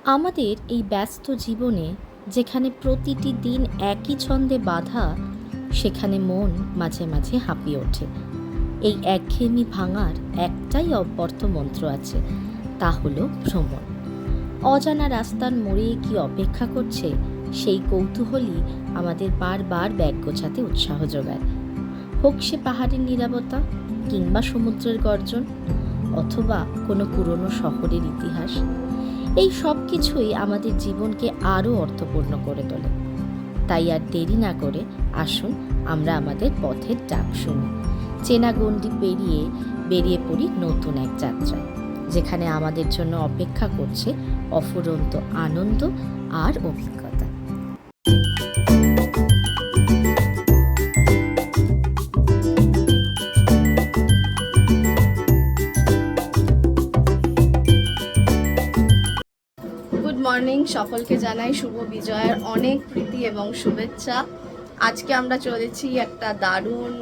আমাদের এই ব্যস্ত জীবনে যেখানে প্রতিটি দিন একই ছন্দে বাঁধা, সেখানে মন মাঝে মাঝে হাঁপিয়ে ওঠে। এই একঘেয়েমি ভাঙার একটাই অব্যর্থ মন্ত্র আছে, তা হলো ভ্রমণ। অজানা রাস্তার মোড়ে কি অপেক্ষা করছে, সেই কৌতূহলই আমাদের বারবার ব্যাগ গোছাতে উৎসাহ যোগায়। হোক সে পাহাড়ের নীরবতা, কিংবা সমুদ্রের গর্জন, অথবা কোনো পুরনো শহরের ইতিহাস, এই সব কিছুই আমাদের জীবনকে আরও অর্থপূর্ণ করে তোলে। তাই আর দেরি না করে আসুন আমরা আমাদের পথের ডাক শুনি, চেনা গণ্ডি পেরিয়ে বেরিয়ে পড়ি নতুন এক যাত্রায়, যেখানে আমাদের জন্য অপেক্ষা করছে অফুরন্ত আনন্দ আর অভিজ্ঞতা। গুড মর্নিং, সকলকে জানাই শুভ বিজয়ের অনেক প্রীতি এবং শুভেচ্ছা। আজকে আমরা চলেছি একটা দারুণ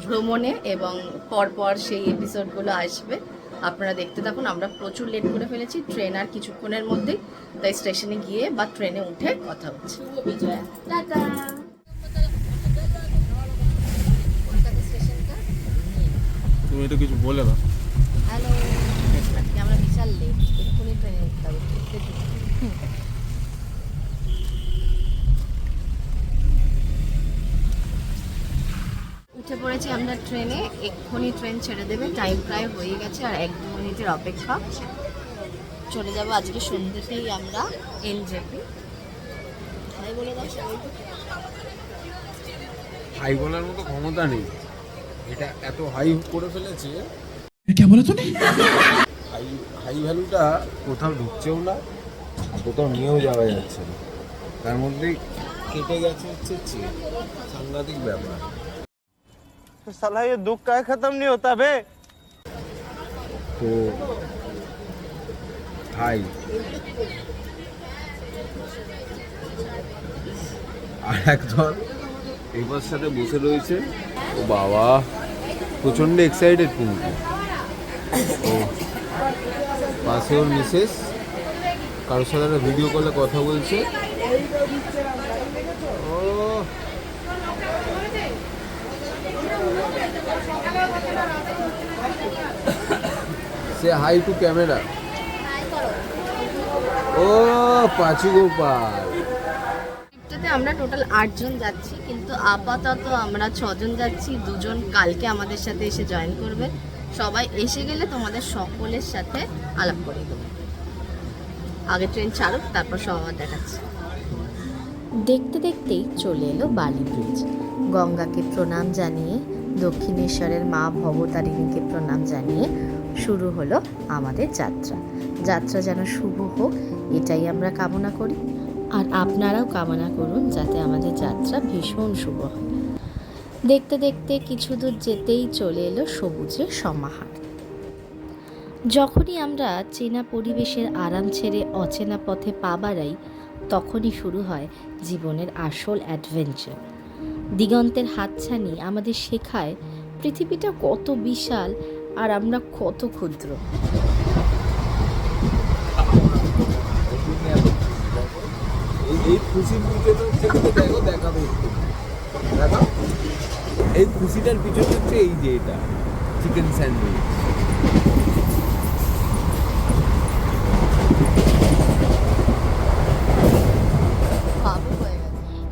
ভ্রমণে এবং পরপর সেই এপিসোডগুলো আসবে, আপনারা দেখতে থাকুন। আমরা প্রচুর লেট করে ফেলেছি, ট্রেন আর কিছুক্ষণের মধ্যেই, তাই স্টেশনে গিয়ে বা ট্রেনে উঠে কথা হচ্ছে। শুভ বিজয়া, টাটা। কলকাতা স্টেশনটা তুমি এটা কিছু বলে না। হ্যালো, আজকে আমরা বিশাল লেট, এক্ষুনি ট্রেনে উঠতে হবে। উঠে পড়েছি আমরা ট্রেনে, এক্ষুনি ট্রেন ছেড়ে দেবে, টাইম প্রায় হয়ে গেছে আর 1-2 মিনিটের অপেক্ষা। চলে যাব আজকে সন্ধ্যেতেই আমরা এনজেপি। তাই বলে দাও সবাইকে। হাই বলার মতো ক্ষমতা নেই, এটা এত হাই করে ফেলেছে। क्या बोला तूने? হাই হাই ভ্যালুটা কোথাও ঢুকছেও না, কোথাও নিয়েও যাওয়া যাচ্ছে না, তার মধ্যেই কেটে গেছে হচ্ছে সাংঘাতিক ব্যাপার। तो साला ये दुख का खत्म नहीं होता बे। তো হাই আর একদল এবার সাথে বসে রয়েছে। ও বাবা, প্রচন্ড এক্সাইটেড কিন্তু। ও পাশে ওর মিসেস কারোর সাথে একটা ভিডিও কলে কথা বলছে। ও সে হাই টু ক্যামেরা। ও পাঁচু গোপাল। ট্রিপটাতে আমরা টোটাল 8 জন যাচ্ছি, কিন্তু আপাতত আমরা 6 জন যাচ্ছি। 2 জন কালকে আমাদের সাথে এসে জয়েন করবে। সবাই এসে গেলে তোমাদের সকলের সাথে আলাপ করে দেবো। আগে ট্রেন ছাড়ুক, তারপর সব আবার দেখাচ্ছি। দেখতে দেখতেই চলে এলো বালি ব্রিজ। গঙ্গাকে প্রণাম জানিয়ে, দক্ষিণেশ্বরের মা ভবতারিণীকে প্রণাম জানিয়ে শুরু হলো আমাদের যাত্রা। যাত্রা যেন শুভ হোক, এটাই আমরা কামনা করি। আর আপনারাও কামনা করুন যাতে আমাদের যাত্রা ভীষণ শুভ হয়। দেখতে দেখতে কিছু দূর যেতেই চলে এলো সবুজের সমাহার। যখনই আমরা চেনা পরিবেশের আরাম ছেড়ে অচেনা পথে পা বাড়াই, তখনই শুরু হয় জীবনের আসল অ্যাডভেঞ্চার। দিগন্তের হাতছানি আমাদের শেখায় পৃথিবীটা কত বিশাল আর আমরা কত ক্ষুদ্র। এই খুশির পিছনে হচ্ছে দেখো, দেখাবে একটু দেখো, এই খুশিটার পিছনে হচ্ছে এই যে এটা চিকেন স্যান্ডউইচ।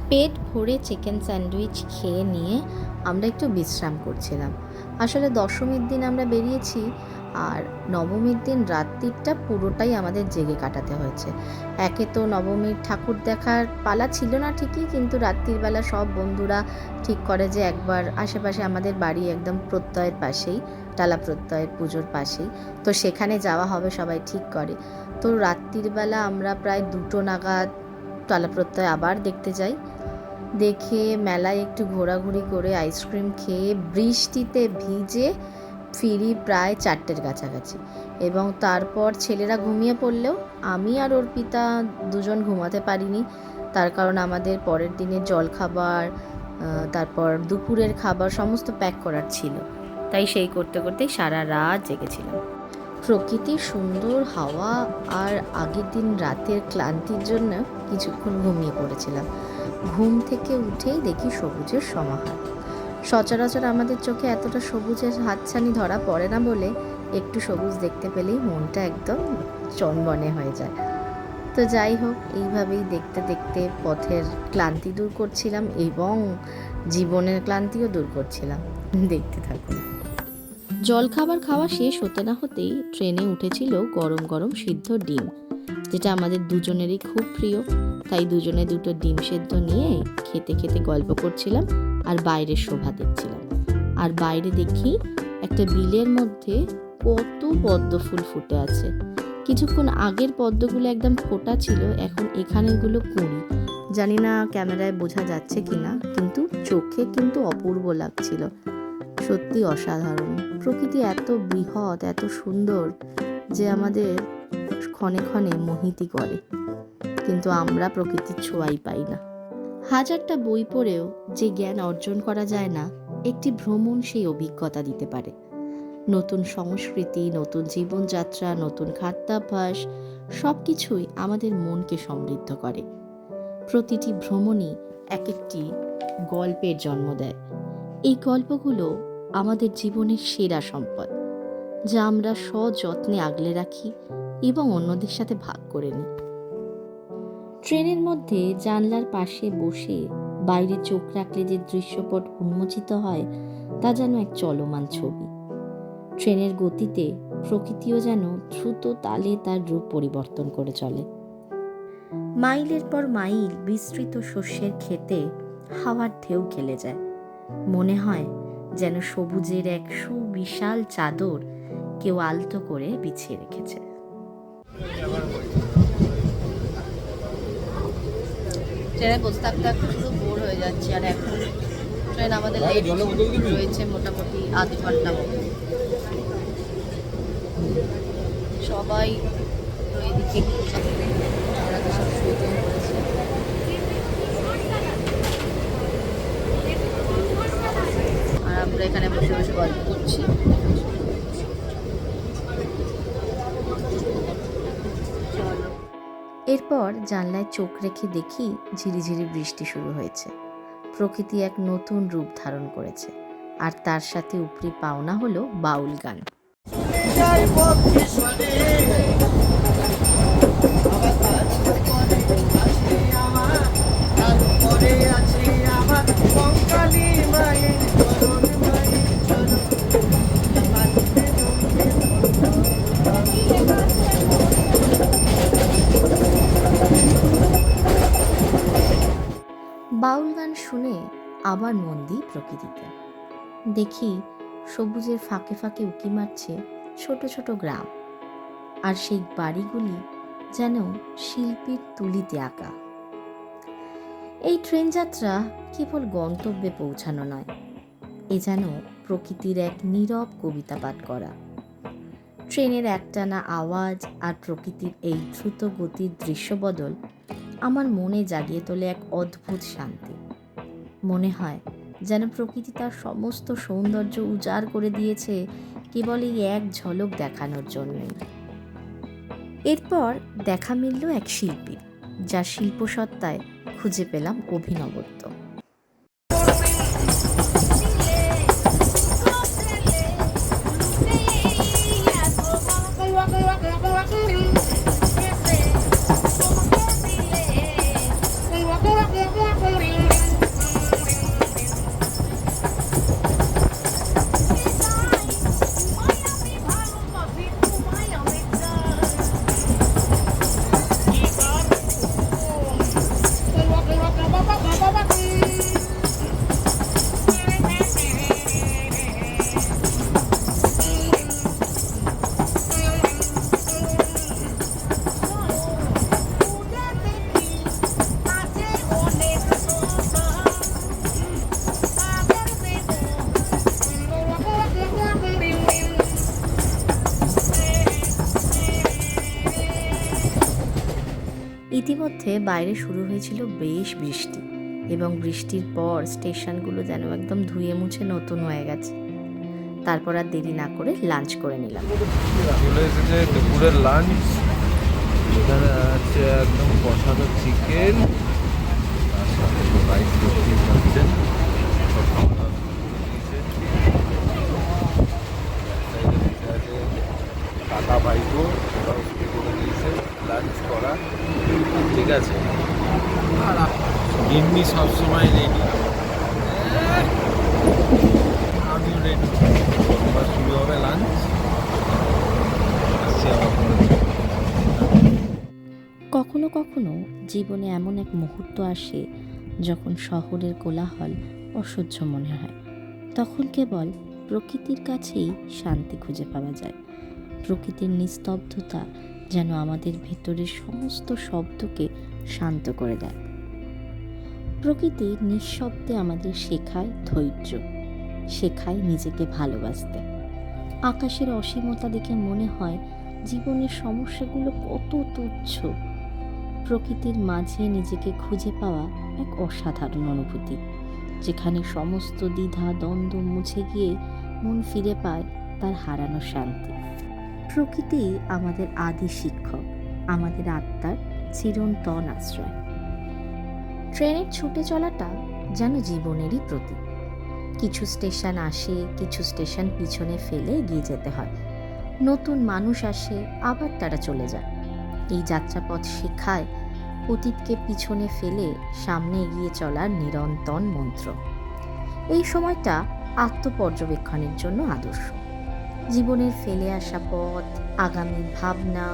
পেট ভরে চিকেন স্যান্ডউইচ খেয়ে নিয়ে আমরা একটু বিশ্রাম করছিলাম। আসলে দশমীর দিন আমরা বেরিয়েছি, আর নবমীর দিন রাত্রিটা পুরোটাই আমাদের জেগে কাটাতে হয়েছে। একে তো নবমীর ঠাকুর দেখার পালা ছিল না ঠিকই, কিন্তু রাত্রিবেলা সব বন্ধুরা ঠিক করে যে একবার আশেপাশে আমাদের বাড়ি একদম প্রত্যয়ের পাশেই, টালা প্রত্যয়ের পুজোর পাশেই, তো সেখানে যাওয়া হবে সবাই ঠিক করে। তো রাত্রিবেলা আমরা প্রায় 2টো নাগাদ টালা প্রত্যয় আবার দেখতে যাই। দেখে মেলায় একটু ঘোরাঘুরি করে আইসক্রিম খেয়ে বৃষ্টিতে ভিজে ফিরি প্রায় 4টের কাছাকাছি। এবং তারপর ছেলেরা ঘুমিয়ে পড়লেও আমি আর অর্পিতা 2জন ঘুমাতে পারিনি, তার কারণ আমাদের পরের দিনের জলখাবার, তারপর দুপুরের খাবার সমস্ত প্যাক করার ছিল, তাই সেই করতে করতেই সারা রাত জেগেছিলাম। প্রকৃতির সুন্দর হাওয়া আর আগের দিন রাতের ক্লান্তির জন্য কিছুক্ষণ ঘুমিয়ে পড়েছিলাম। ঘুম থেকে উঠেই দেখি সবুজের সমাহার। সচরাচর আমাদের চোখে এতটা সবুজের হাতছানি ধরা পড়ে না বলে একটু সবুজ দেখতে পেলেই মনটা একদম চনবনে হয়ে যায়। তো যাই হোক, এইভাবেই দেখতে দেখতে পথের ক্লান্তি দূর করছিলাম এবং জীবনের ক্লান্তিও দূর করছিলাম। দেখতে থাকুন। জলখাবার খাওয়া শেষ হতে না হতেই ট্রেনে উঠেছিল গরম গরম সিদ্ধ ডিম, যেটা আমাদের দুজনেরই খুব প্রিয়। তাই দুজনে দুটো ডিম সেদ্ধ নিয়ে খেতে খেতে গল্প করছিলাম আর বাইরের শোভা দেখছিলাম। আর বাইরে দেখি একটা বিলের মধ্যে কত পদ্ম ফুল ফুটে আছে। কিছুক্ষণ আগের পদ্মগুলো একদম ফোটা ছিল, এখন এখানেরগুলো কুঁড়ি। জানি না ক্যামেরায় বোঝা যাচ্ছে কিনা, কিন্তু চোখে কিন্তু অপূর্ব লাগছিল। সত্যি অসাধারণ। প্রকৃতি এত বৃহৎ, এত সুন্দর যে আমাদের ক্ষণে ক্ষণে মোহিত করে, কিন্তু আমরা প্রকৃতির ছোঁয়াই পাই না। হাজারটা বই পড়েও যে জ্ঞান অর্জন করা যায় না, একটি ভ্রমণ সেই অভিজ্ঞতা দিতে পারে। নতুন সংস্কৃতি, নতুন জীবনযাত্রা, নতুন খাদ্যাভ্যাস সব কিছুই আমাদের মনকে সমৃদ্ধ করে। প্রতিটি ভ্রমণই এক একটি গল্পের জন্ম দেয়। এই গল্পগুলো আমাদের জীবনের সেরা সম্পদ, যা আমরা সযত্নে আগলে রাখি এবং অন্যদের সাথে ভাগ করে নিই। ট্রেনের মধ্যে জানলার পাশে বসে বাইরে চোখ রাখলে যে দৃশ্যপট উন্মোচিত হয়, তা যেন এক চলমান ছবি। ট্রেনের গতিতে প্রকৃতিও যেন দ্রুত তালে তার রূপ পরিবর্তন করে চলে। মাইলের পর মাইল বিস্তৃত শস্যের ক্ষেতে হাওয়ার ঢেউ খেলে যায়। মনে হয় যেন সবুজের এক সুবিশাল চাদর কেউ আলতো করে বিছিয়ে রেখেছে। ট্রেনে বসে থাকতে থাকতে শুধু বোর হয়ে যাচ্ছে। আর এখন ট্রেন আমাদের লেট রয়েছে মোটামুটি আধ ঘন্টা মতো। সবাই তো এদিকে ওরা তো সব শুয়ে পড়েছে। আর আমরা এখানে বসে বসে গল্প করছি। এরপর জানলায় চোখ রেখে দেখি ঝিরিঝিরি বৃষ্টি শুরু হয়েছে। প্রকৃতি এক নতুন রূপ ধারণ করেছে, আর তার সাথে উপরি পাওনা হলো বাউল গান। বাউল গান শুনে আবার মন দিই প্রকৃতিতে। দেখি সবুজের ফাঁকে ফাঁকে উঁকি মারছে ছোট ছোট গ্রাম, আর সেই বাড়িগুলি যেন শিল্পীর তুলিতে আঁকা। এই ট্রেন যাত্রা কেবল গন্তব্যে পৌঁছানো নয়, এ যেন প্রকৃতির এক নীরব কবিতা পাঠ করা। ট্রেনের একটানা আওয়াজ আর প্রকৃতির এই দ্রুত গতির দৃশ্যবদল আমার মনে জাগিয়ে তোলে এক অদ্ভুত শান্তি। মনে হয় যেন প্রকৃতি তার সমস্ত সৌন্দর্য উজাড় করে দিয়েছে কেবল এই এক ঝলক দেখানোর জন্যই। এরপর দেখা মিলল এক শিল্পী, যার শিল্পসত্তায় খুঁজে পেলাম অভিনবত্ব। ইতিমধ্যে বাইরে শুরু হয়েছিল বেশ বৃষ্টি, এবং বৃষ্টির পর স্টেশনগুলো যেন একদম ধুয়ে মুছে নতুন হয়ে গেছে। তারপর আর দেরি না করে লাঞ্চ করে নিলাম। চলে এসেছে দুপুরের লাঞ্চ। এখানে আছে একদম কষানো চিকেন, তার সাথে তো রাইস দেখতেই পাচ্ছেন, সব খাওয়া দাওয়া দিয়েছে। আছে কাকা ভাইপো, ওরাও শুরু করে দিয়েছে লাঞ্চ করা, ঠিক আছে। আর গিন্নি সবসময় রেডি, আমিও রেডি। এবার শুরু হবে লাঞ্চ। আসছি আবার পরে। কখনো কখনো জীবনে এমন এক মুহূর্ত আসে যখন শহরের কোলাহল অসহ্য মনে হয়। তখন কেবল প্রকৃতির কাছেই শান্তি খুঁজে পাওয়া যায়। প্রকৃতির নিস্তব্ধতা যেন আমাদের ভেতরের সমস্ত শব্দকে শান্ত করে দেয়। প্রকৃতি নিঃশব্দে আমাদের শেখায় ধৈর্য, শেখায় নিজেকে ভালোবাসতে। আকাশের অসীমতা দেখে মনে হয় জীবনের সমস্যাগুলো কত তুচ্ছ। প্রকৃতির মাঝে নিজেকে খুঁজে পাওয়া এক অসাধারণ অনুভূতি, যেখানে সমস্ত দ্বিধা দ্বন্দ্ব মুছে গিয়ে মন ফিরে পায় তার হারানো শান্তি। প্রকৃতি আমাদের আদি শিক্ষক, আমাদের আত্মার চিরন্তন আশ্রয়। ট্রেনের ছুটে চলাটা যেন জীবনেরই প্রতীক। কিছু স্টেশন আসে, কিছু স্টেশন পিছনে ফেলে এগিয়ে যেতে হয়। নতুন মানুষ আসে, আবার তারা চলে যায়। এই যাত্রাপথ শেখায় অতীতকে পিছনে ফেলে সামনে এগিয়ে চলার নিরন্তর মন্ত্র। এই সময়টা আত্মপর্যবেক্ষণের জন্য আদর্শ। জীবনের ফেলে আসা পথ, আগামী ভাবনা,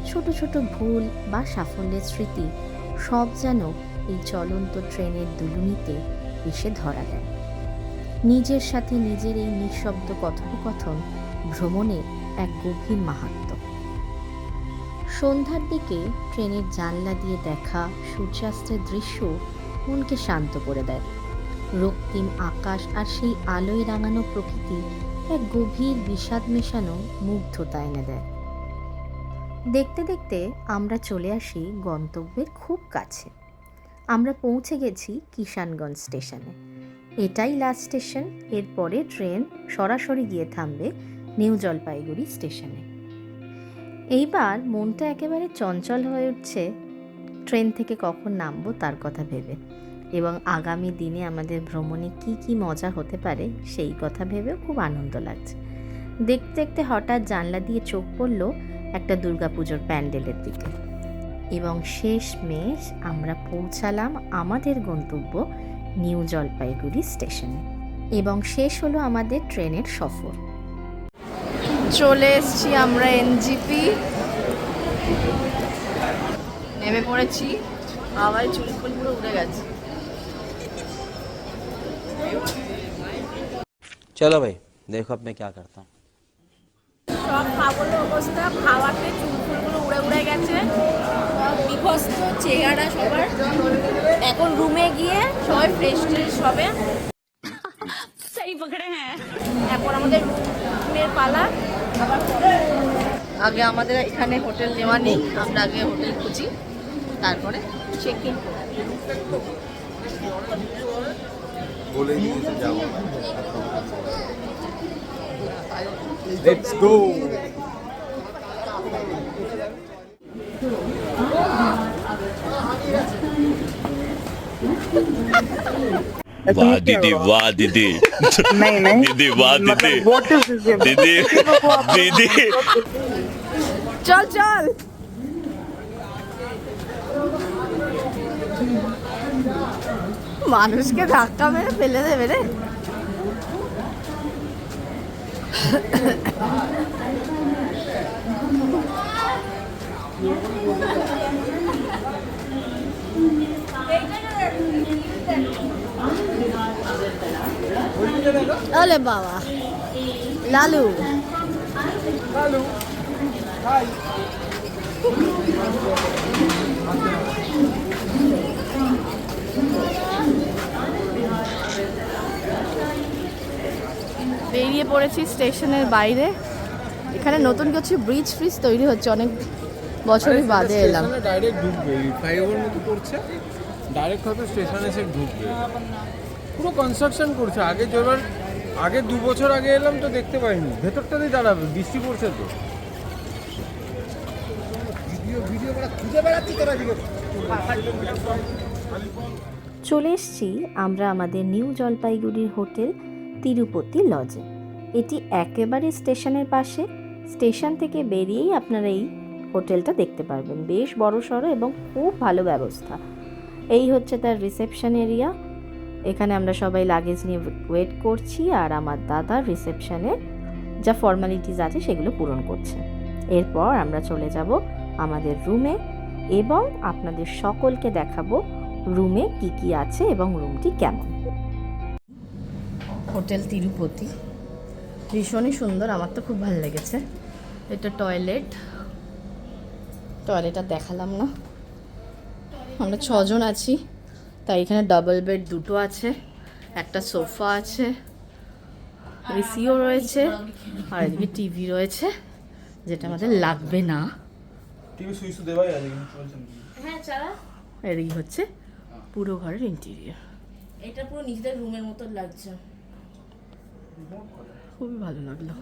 ছোট ছোট ভুল বা সাফল্যের স্মৃতি সব যেন এই চলন্ত ট্রেনের দুলুনিতে এসে ধরা দেয়। নিজের সাথে নিজের এই নিঃশব্দ কথোপকথন ভ্রমণের এক গভীর মাহাত্ম্য। সন্ধ্যার দিকে ট্রেনের জানলা দিয়ে দেখা সূর্যাস্তের দৃশ্য মনকে শান্ত করে দেয়। রক্তিম আকাশ আর সেই আলোয় রাঙানো প্রকৃতি এক গভীর বিষাদ মেশানো মুগ্ধতা এনে দেয়। দেখতে দেখতে আমরা চলে আসি গন্তব্যের খুব কাছে। আমরা পৌঁছে গেছি কিষানগঞ্জ স্টেশনে। এটাই লাস্ট স্টেশন। এরপরে ট্রেন সরাসরি গিয়ে থামবে নিউ জলপাইগুড়ি স্টেশনে। এইবার মনটা একেবারে চঞ্চল হয়ে উঠছে ট্রেন থেকে কখন নামবো তার কথা ভেবে, এবং আগামী দিনে আমাদের ভ্রমণে কি কি মজা হতে পারে সেই কথা ভেবেও খুব আনন্দ লাগছে। দেখতে দেখতে হঠাৎ জানলা দিয়ে চোখ পড়ল একটা দুর্গাপুজোর প্যান্ডেলের দিকে, এবং শেষমেশ আমরা পৌঁছালাম আমাদের গন্তব্য নিউ জলপাইগুড়ি স্টেশনে, এবং শেষ হলো আমাদের ট্রেনের সফর। চলে এসেছি আমরা এনজিপি, নেমে পড়েছি। আবার চুল ফুল পুরো উড়ে গেছে। चलो भाई देखो अब मैं क्या करता हूँ। সব পাগল অবস্থা, খাওয়াতে চুল ফুলগুলো উড়ে উড়ে গেছে, বিভস্ত চেহারা সবার। এখন রুমে গিয়ে সবাই ফ্রেশ ট্রেশ হবে। সেই পকড়ে হ্যাঁ, এখন আমাদের রুমের পালা। আগে আমাদের এখানে হোটেল নেওয়া নেই, আমরা আগে হোটেল খুঁজি, তারপরে চেক ইন করব। বলে দিয়েছে যাবো। Let's go. वाह दीदी, वाह दीदी, नहीं नहीं दीदी वाह दीदी, व्हाट इज दिस दीदी दीदी। চল চল। মানুষকে ধাক্কা মেরে ফেলে দেবে রে। আলে বাবা, লালু বেরিয়ে পড়েছি স্টেশনের বাইরে। এখানে নতুন কিছু ব্রিজ ফ্রিজ তৈরি হচ্ছে, অনেক বছরই বাদে এলাম। ডাইরেক্ট ঢুকবে, ফ্লাইওভার মতো করছে, ডাইরেক্ট হয়তো স্টেশনে এসে ঢুকবে। পুরো কনস্ট্রাকশন করছে। আগে যেবার আগে 2 বছর আগে এলাম তো দেখতে পাইনি, ভেতরটাতেই দাঁড়াবে, বৃষ্টি পড়ছে তো। চলে এসেছি আমরা আমাদের নিউ জলপাইগুড়ির হোটেল তিরুপতি লজে। এটি একেবারে স্টেশনের পাশে, স্টেশন থেকে বেরিয়েই আপনারা এই হোটেলটা দেখতে পারবেন। বেশ বড়সড় এবং খুব ভালো ব্যবস্থা। এই হচ্ছে তার রিসেপশন এরিয়া। এখানে আমরা সবাই লাগেজ নিয়ে ওয়েট করছি, আর আমার দাদা রিসেপশনে যা ফর্মালিটিস আছে সেগুলো পূরণ করছে। এরপর আমরা চলে যাব আমাদের রুমে এবং আপনাদের সকলকে দেখাবো রুমে কি কি আছে এবং রুমটি কেমন। হোটেল তিরুপতি ভীষণই সুন্দর, আমার তো খুব ভালো লেগেছে। এটা টয়লেট আর দেখালাম না। আমরা 6 জন আছি, তাই এখানে ডাবল বেড 2টো আছে, একটা সোফা আছে, এসিও রয়েছে, আর এদিকে টিভি রয়েছে, যেটা আমাদের লাগবে না। হ্যাঁ চালা। এদিকে হচ্ছে পুরো ঘরের ইন্টেরিয়র। এটা পুরো নিজেদের রুমের মতো লাগছে। খুবই ভালো লাগলো।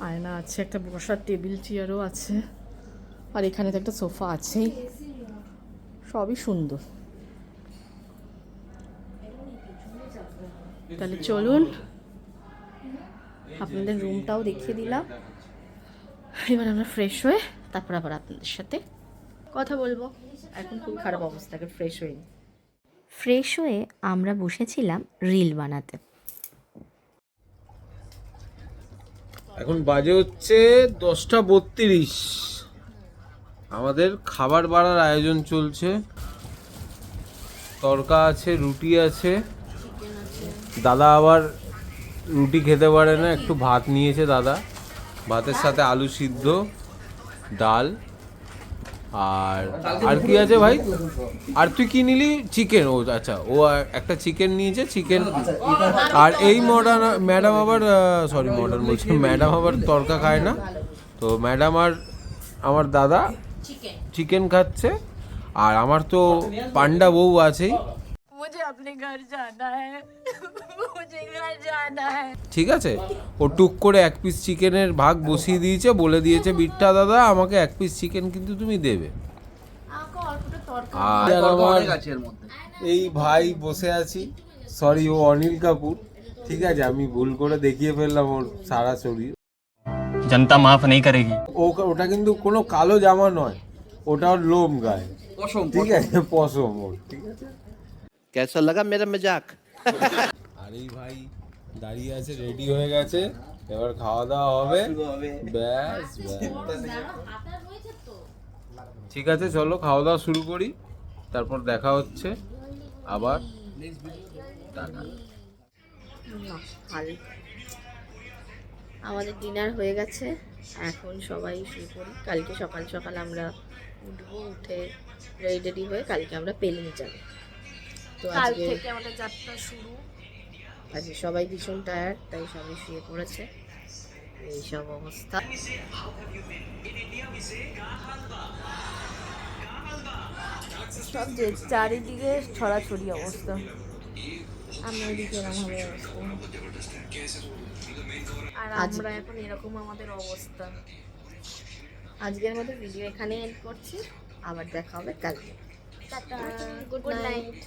আয়না আছে, একটা বসার টেবিল চেয়ারও আছে, আর এখানে তো একটা সোফা আছেই। সবই সুন্দর। তাহলে চলুন, আপনাদের রুমটাও দেখিয়ে দিলাম। এবার আমরা ফ্রেশ হয়ে তারপর আবার আপনাদের সাথে কথা বলবো। এখন খুব খারাপ অবস্থা, এখন ফ্রেশ হইনি। ফ্রেশ হয়ে আমরা বসেছিলাম রিল বানাতে। এখন বাজে হচ্ছে 10:32। আমাদের খাবার বাড়ার আয়োজন চলছে। তরকা আছে, রুটি আছে। দাদা আবার রুটি খেতে পারে না, একটু ভাত নিয়েছে দাদা। ভাতের সাথে আলু সিদ্ধ, ডাল, আর কি আছে ভাই? আর তুই কি নিলি? চিকেন। ও আচ্ছা, ও একটা চিকেন নিয়েছে, চিকেন। আর এই ম্যাডাম আবার ম্যাডাম আবার তরকা খায় না, তো ম্যাডাম আর আমার দাদা চিকেন খাচ্ছে। আর আমার তো পান্ডা বউ আছেই। ঠিক আছে, ও টুক করে 1 পিস চিকেনের ভাগ বসিয়ে দিয়েছে, বলে দিয়েছে বিট্টা দাদা আমাকে 1 পিস চিকেন কিন্তু তুমি দেবে। আর আমার এই ভাই বসে আছি, সরি ও অনিল কাপুর, ঠিক আছে, আমি ভুল করে দেখিয়ে ফেললাম ওর সারা শরীর। जनता माफ नहीं करेगी। ওটা কিন্তু কোনো কালো জামা নয়, ওটা ওর লোম গায়ে, ঠিক আছে, পশম ওর, ঠিক আছে। कैसा लगा मेरा मजाक? আর এই ভাই দাঁড়িয়ে আছে, রেডি হয়ে গেছে, এবার খাওয়া দাওয়া হবে, ব্যাস ব্যাস। ঠিক আছে, চলো খাওয়া দাওয়া শুরু করি, তারপর দেখা হচ্ছে আবার। টাটা। আমাদের ডিনার হয়ে গেছে, এখন সবাই শুয়ে পড়ি। কালকে সকাল সকাল আমরা উঠবো, উঠে রেডি হয়ে কালকে আমরা পেলিং যাব। তো কাল আজকে থেকে আমাদের যাত্রা শুরু। আজকে সবাই ভীষণ টায়ার্ড, তাই সবাই শুয়ে পড়েছে। এইসব অবস্থা। সব যে চারিদিকে ছড়াছড়ি অবস্থা। আমাদের এরকম হবে অবস্থা, আর আমরা এখন এরকম আমাদের অবস্থা। আজকের মতো ভিডিও এখানে এন্ড করছি, আবার দেখা হবে কালকে। Tata, good night.